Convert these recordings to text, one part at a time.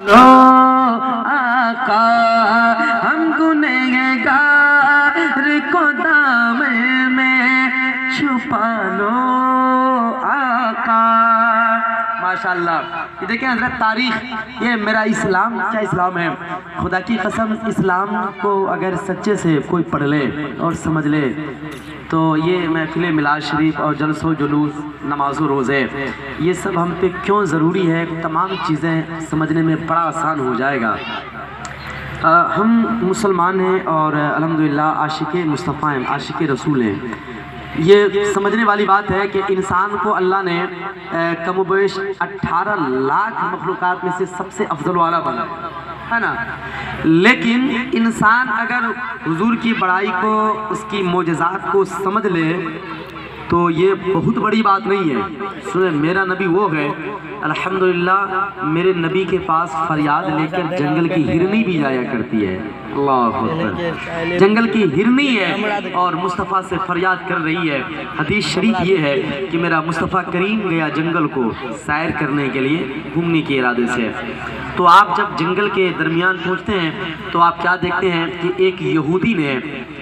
آقا ہم گنہگار کو دامن میں چھپا لو آقا۔ ماشاءاللہ یہ دیکھیں حضرت تاریخ، یہ میرا اسلام کیا اسلام ہے، خدا کی قسم اسلام کو اگر سچے سے کوئی پڑھ لے اور سمجھ لے تو یہ محفل میلاد شریف اور جلسوں و جلوس نماز و روزے یہ سب ہم پہ کیوں ضروری ہے، تمام چیزیں سمجھنے میں بڑا آسان ہو جائے گا۔ ہم مسلمان ہیں اور الحمدللہ عاشق مصطفیٰ ہیں، عاشق رسول ہیں۔ یہ سمجھنے والی بات ہے کہ انسان کو اللہ نے کم و بیش 18 لاکھ مخلوقات میں سے سب سے افضل والا بنا ہے نا، لیکن انسان اگر حضور کی بڑائی کو، اس کی معجزات کو سمجھ لے تو یہ بہت بڑی بات نہیں ہے۔ سنیں میرا نبی وہ ہے، الحمدللہ میرے نبی کے پاس فریاد لے کر جنگل کی ہرنی بھی جایا کرتی ہے، اللہ اکبر، جنگل کی ہرنی ہے اور مصطفیٰ سے فریاد کر رہی ہے۔ حدیث شریف یہ ہے کہ میرا مصطفیٰ کریم گیا جنگل کو سیر کرنے کے لیے، گھومنے کے ارادے سے، تو آپ جب جنگل کے درمیان پہنچتے ہیں تو آپ کیا دیکھتے ہیں کہ ایک یہودی نے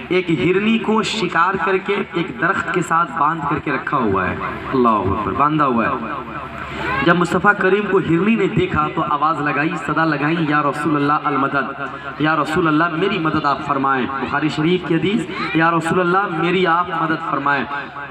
ایک ہرنی کو شکار کر کے ایک درخت کے ساتھ باندھ کر کے رکھا ہوا ہے، اللہ اکبر، باندھا ہوا ہے۔ جب مصطفیٰ کریم کو ہرنی نے دیکھا تو آواز لگائی، صدا لگائی، یا رسول اللہ المدد، یا رسول اللہ میری مدد آپ فرمائیں۔ بخاری شریف کی حدیث، یا رسول اللہ میری آپ مدد فرمائیں۔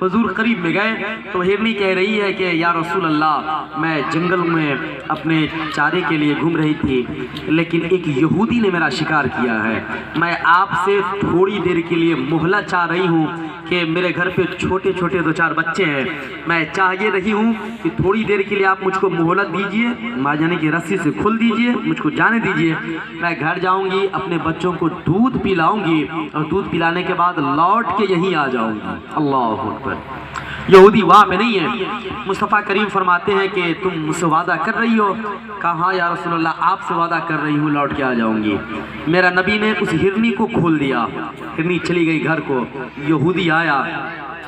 حضور قریب میں گئے تو ہرنی کہہ رہی ہے کہ یا رسول اللہ میں جنگل میں اپنے چارے کے لیے گھوم رہی تھی، لیکن ایک یہودی نے میرا شکار کیا ہے، میں آپ سے تھوڑی دیر کے لیے مہلت چاہ رہی ہوں کہ میرے گھر پہ چھوٹے چھوٹے 2-4 بچے ہیں، میں چاہ یہ رہی ہوں کہ تھوڑی دیر کے لیے آپ مجھ کو مہلت دیجئے، ماجانے کی رسی سے کھل دیجئے، مجھ کو جانے دیجئے، میں گھر جاؤں گی، اپنے بچوں کو دودھ پلاؤں گی اور دودھ پلانے کے بعد لوٹ کے یہیں آ جاؤں گی، اللہ اکبر۔ یہودی وہاں پہ نہیں ہے۔ مصطفیٰ کریم فرماتے ہیں کہ تم مجھ سے وعدہ کر رہی ہو؟ کہا ہاں یا رسول اللہ آپ سے وعدہ کر رہی ہوں، لوٹ کے آ جاؤں گی۔ میرا نبی نے اس ہرنی کو کھول دیا، ہرنی چلی گئی گھر کو، یہودی آیا،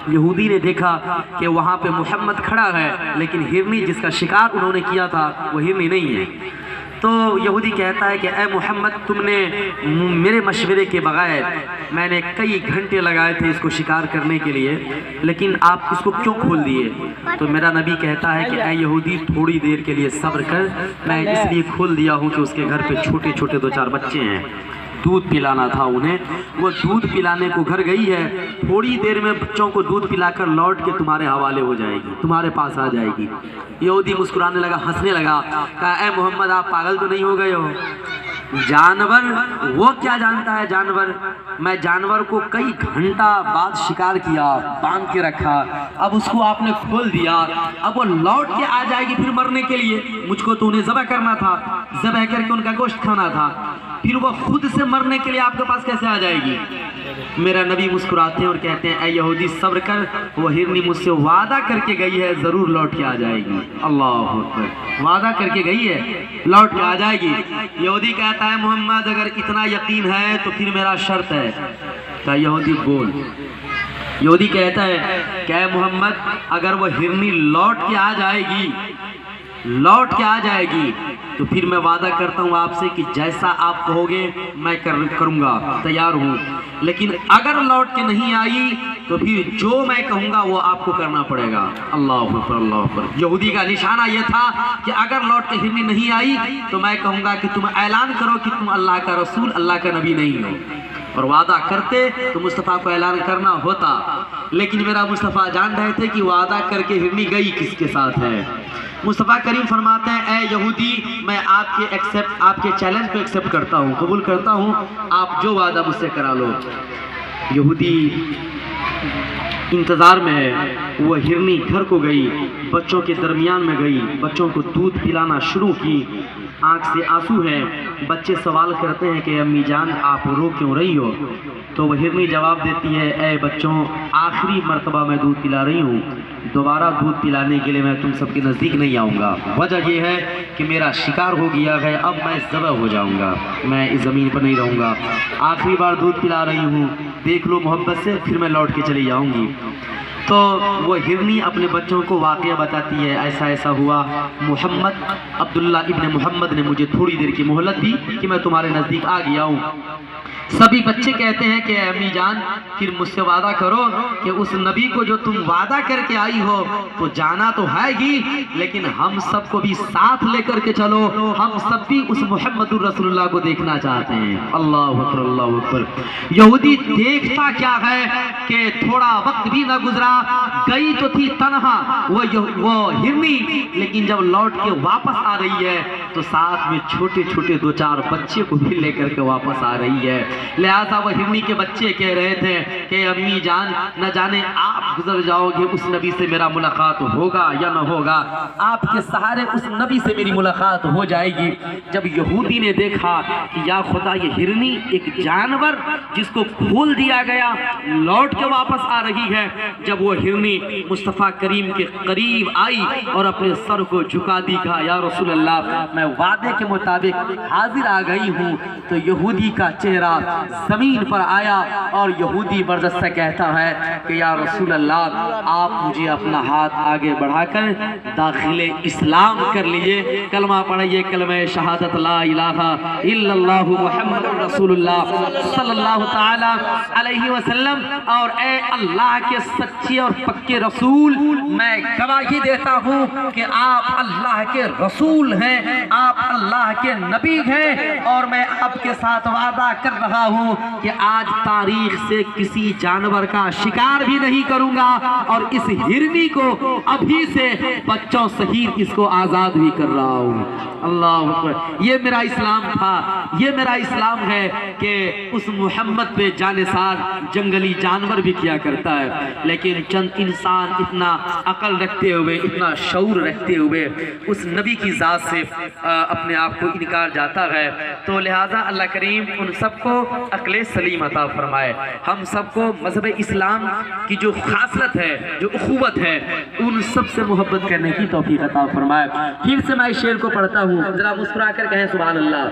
یہودی نے دیکھا کہ وہاں پہ محمد کھڑا ہے لیکن ہرنی جس کا شکار انہوں نے کیا تھا وہ ہرنی نہیں ہے، تو یہودی کہتا ہے کہ اے محمد تم نے میرے مشورے کے بغیر، میں نے کئی گھنٹے لگائے تھے اس کو شکار کرنے کے لیے لیکن آپ اس کو کیوں کھول دیے؟ تو میرا نبی کہتا ہے کہ اے یہودی تھوڑی دیر کے لیے صبر کر، میں اس لیے کھول دیا ہوں کہ اس کے گھر پہ چھوٹے چھوٹے 2-4 بچے ہیں، دودھ پلانا تھا انہیں، وہ دودھ پلانے کو گھر گئی ہے، تھوڑی دیر میں بچوں کو دودھ پلا کر لوٹ کے تمہارے حوالے ہو جائے گی، تمہارے پاس آ جائے گی۔ یہودی مسکرانے لگا، ہنسنے لگا، کہا اے محمد آپ پاگل تو نہیں ہو گئے ہو؟ جانور وہ کیا جانتا ہے جانور، میں جانور کو کئی گھنٹہ بعد شکار کیا، باندھ کے رکھا، اب اس کو آپ نے کھول دیا، اب وہ لوٹ کے آ جائے گی پھر مرنے کے لیے، مجھ کو تو انہیں ذبح کرنا تھا، ذبح کر کے ان کا گوشت کھانا تھا، پھر وہ خود سے مرنے کے لیے آپ کے پاس کیسے آ جائے گی؟ میرا نبی مسکراتے ہیں اور کہتے ہیں اے یہودی صبر کر، وہ ہرنی مجھ سے وعدہ کر کے گئی ہے ضرور لوٹ کے آ جائے گی، اللہ اکبر، وعدہ کر کے گئی ہے لوٹ کے آ جائے گی۔ یہودی کہتا ہے محمد اگر اتنا یقین ہے تو پھر میرا شرط ہے۔ کہا یہودی بول۔ یہودی کہتا ہے کہ اے محمد اگر وہ ہرنی لوٹ کے آ جائے گی، لوٹ کے آ جائے گی تو پھر میں وعدہ کرتا ہوں آپ سے کہ جیسا آپ کہو گے میں کروں گا، تیار ہوں، لیکن اگر لوٹ کے نہیں آئی تو پھر جو میں کہوں گا وہ آپ کو کرنا پڑے گا، اللہ اکبر اللہ اکبر۔ یہودی کا نشانہ یہ تھا کہ اگر لوٹ کے ہرنی نہیں آئی تو میں کہوں گا کہ تم اعلان کرو کہ تم اللہ کا رسول، اللہ کا نبی نہیں ہو، اور وعدہ کرتے تو مصطفیٰ کو اعلان کرنا ہوتا، لیکن میرا مصطفیٰ جان رہے تھے کہ وعدہ کر کے ہرنی گئی کس کے ساتھ ہے۔ مصطفیٰ کریم فرماتے ہیں اے یہودی میں آپ کے چیلنج کو ایکسپٹ کرتا ہوں، قبول کرتا ہوں، آپ جو وعدہ مجھ سے کرا لو۔ یہودی انتظار میں ہے، وہ ہرنی گھر کو گئی، بچوں کے درمیان میں گئی، بچوں کو دودھ پلانا شروع کی، آنکھ سے آنسو ہے، بچے سوال کرتے ہیں کہ امی جان آپ رو کیوں رہی ہو؟ تو وہ ہرنی جواب دیتی ہے اے بچوں آخری مرتبہ میں دودھ پلا رہی ہوں، دوبارہ دودھ پلانے کے لیے میں تم سب کے نزدیک نہیں آؤں گا، وجہ یہ ہے کہ میرا شکار ہو گیا ہے، اب میں ذبح ہو جاؤں گا، میں اس زمین پر نہیں رہوں گا، آخری بار دودھ پلا رہی ہوں، دیکھ لو محبت سے، پھر میں لوٹ کے چلی جاؤں گی۔ تو وہ ہرنی اپنے بچوں کو واقعہ بتاتی ہے، ایسا ایسا ہوا، محمد عبداللہ ابن محمد نے مجھے تھوڑی دیر کی مہلت دی کہ میں تمہارے نزدیک آ گیا ہوں۔ سبھی بچے کہتے ہیں کہ اے امی جان پھر مجھ سے وعدہ کرو کہ اس نبی کو جو تم وعدہ کر کے آئی ہو تو جانا تو ہے گی، لیکن ہم سب کو بھی ساتھ لے کر کے چلو، ہم سب بھی اس محمد الرسول اللہ کو دیکھنا چاہتے ہیں۔ اللہ اکبر اللہ اکبر۔ یہودی دیکھتا کیا ہے کہ تھوڑا وقت بھی نہ گزرا، گئی تو تھی تنہا وہ ہرنی، لیکن جب لوٹ کے واپس آ رہی ہے تو ساتھ میں چھوٹے چھوٹے دو چار بچے کو بھی لے کر کے واپس آ رہی ہے۔ لہذا وہ ہرنی کے بچے کہہ رہے تھے کہ امی جان نہ جانے آپ گزر جاؤ گے اس نبی سے میرا ملاقات ہوگا یا نہ ہوگا، آپ کے سہارے اس نبی سے میری ملاقات ہو جائے گی۔ جب یہودی نے دیکھا کہ یا خدا یہ ہرنی ایک جانور جس کو کھول دیا گیا لوٹ کے واپس آ رہی ہے، جب وہ ہرنی مصطفیٰ کریم کے قریب آئی اور اپنے سر کو جھکا دی، کہا یا رسول اللہ میں وعدے کے مطابق حاضر آ گئی ہوں، تو یہودی کا چہرہ زمین پر آیا اور یہودی بردست سے کہتا ہے کہ یا رسول اللہ آپ مجھے اپنا ہاتھ آگے بڑھا کر داخل اسلام کر لیجئے، کلمہ پڑھئیے، کلمہ شہادت لا الہ الا اللہ محمد رسول اللہ صلی اللہ تعالی علیہ وسلم، اور اے اللہ کے سچے اور پکے رسول میں گواہی دیتا ہوں کہ آپ اللہ کے رسول ہیں، آپ اللہ کے نبی ہیں، اور میں آپ کے ساتھ وعدہ کر رہا ہوں کہ آج تاریخ سے کسی جانور کا شکار بھی نہیں کروں گا، اور اس ہرنی کو ابھی سے بچوں سہیر اس کو آزاد بھی کر رہا ہوں۔ اللہ اکبر۔ یہ میرا اسلام تھا، یہ میرا اسلام ہے کہ اس محمد پہ جانثار جنگلی جانور بھی کیا کرتا ہے، لیکن چند انسان اتنا عقل رکھتے ہوئے، اتنا شعور رکھتے ہوئے اس نبی کی ذات سے اپنے آپ کو انکار جاتا ہے۔ تو لہٰذا اللہ کریم ان سب کو عقل سلیم عطا فرمائے، ہم سب کو مذہب اسلام کی جو خاصلت ہے، جو اخوت ہے، ان سب سے محبت کرنے کی توفیق عطا فرمائے۔ پھر سے میں اس شعر کو پڑھتا ہوں، ذرا مسکرا کر کہیں سبحان اللہ۔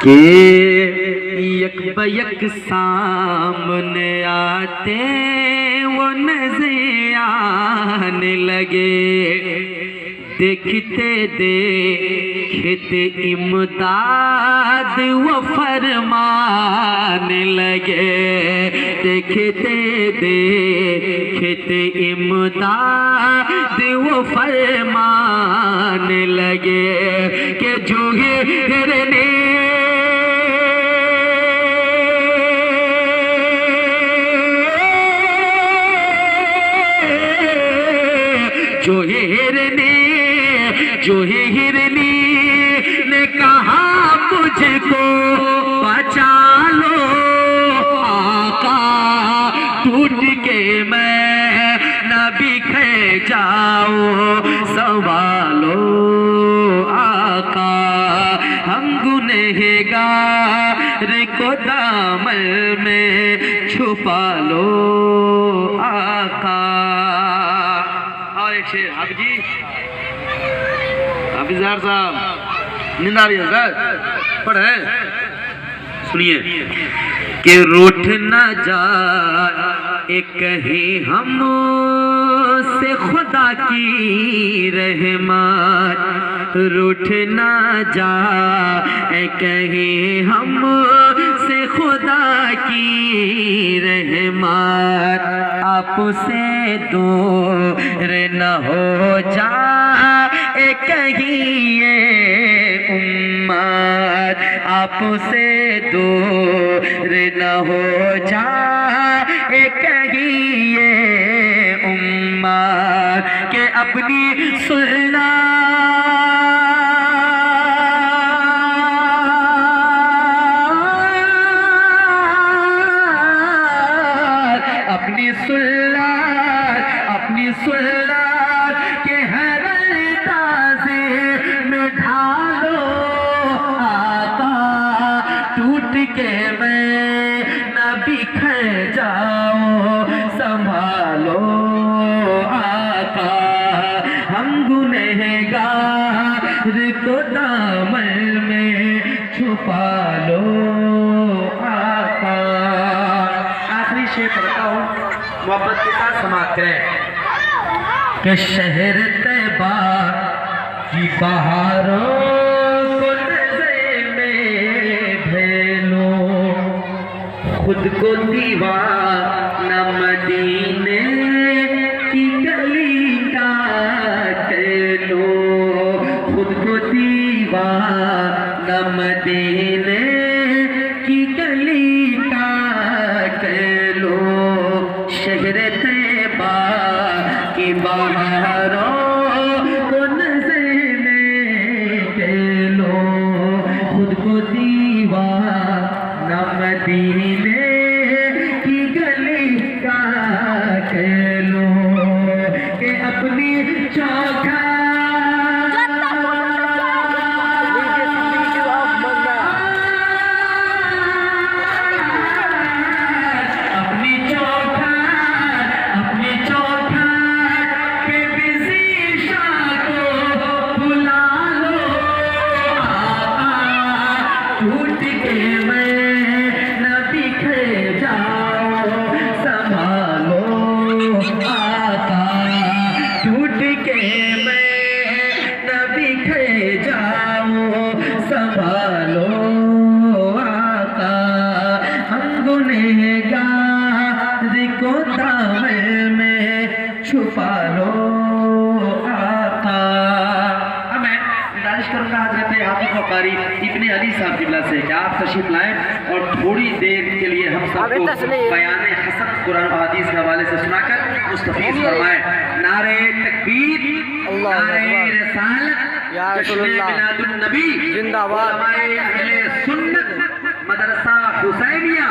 کہ یک بیک سامنے آتے وہ نظر آنے لگے، دیکھتے دیکھتے امداد وہ فرمانے لگے، دیکھتے دیکھتے امداد وہ فرمانے لگے کہ جو ہرنے جو ہرنی نے کہا مجھ کو بچا لو آقا، ٹوٹ کے میں نہ بکھر جاؤ، سنبھالو آقا، ہم گنہگار کو دامن میں چھپا لو آقا۔ اور ایک شعر حافظ جی، حافظ زہر صاحب نیند آ رہی ہے حضرت، پڑھیں سنیے کہ روٹھ نہ جائے کہیں ہم سے خدا کی رحمت، روٹھ نہ جائے کہیں ہم سے خدا کی رحمت، آپ سے دور نہ ہو جائے کہیں یہ امت، آپ سے دور نہ ہو جائے کہیں یہ امت، کہ اپنی سننا اپنی سنت کے ہر تازے میں ڈھالو آقا، ٹوٹ کے میں نہ بکھر جاؤ، سنبھالو آقا، ہم گنہگار کو دامن میں چھپا لو آقا۔ آخری شعر پڑھتا ہوں، محبت کے ساتھ سماعت کریں کہ شہر طیبہ کی بہاروں کو نظر میں ڈھیلو خود کو دیوانہ مدینے کی گلی کا کہلو خود کو دیوانہ مدینے کی گلی کا کہلو شہر طیبہ کی بہاروں کو نظر میں کہلو خود کو دیوانہ مدینے کی گلی کا کہلو کہ اپنی چوکھا ٹوٹ کے میں نہ بکھر جاؤ سنبھالو آقا ٹوٹ کے میں نہ بکھر جاؤ سنبھالو آقا ہم گنہگار کو دامن میں چھپا لو آقا۔ اب میں گزارش کروں گا حضرت حافظ و قاری ابن علی صاحب قبلہ سے کہ آپ تشریف لائیں اور تھوڑی دیر کے لیے ہم سب کو بیان حسن قرآن و حدیث کے حوالے سے سنا کر مستفیض فرمائیں۔ نعرہ تکبیر، نعرہ رسالت، جشن میلاد النبی، علماء اہل سنت، مدرسہ حسینیہ،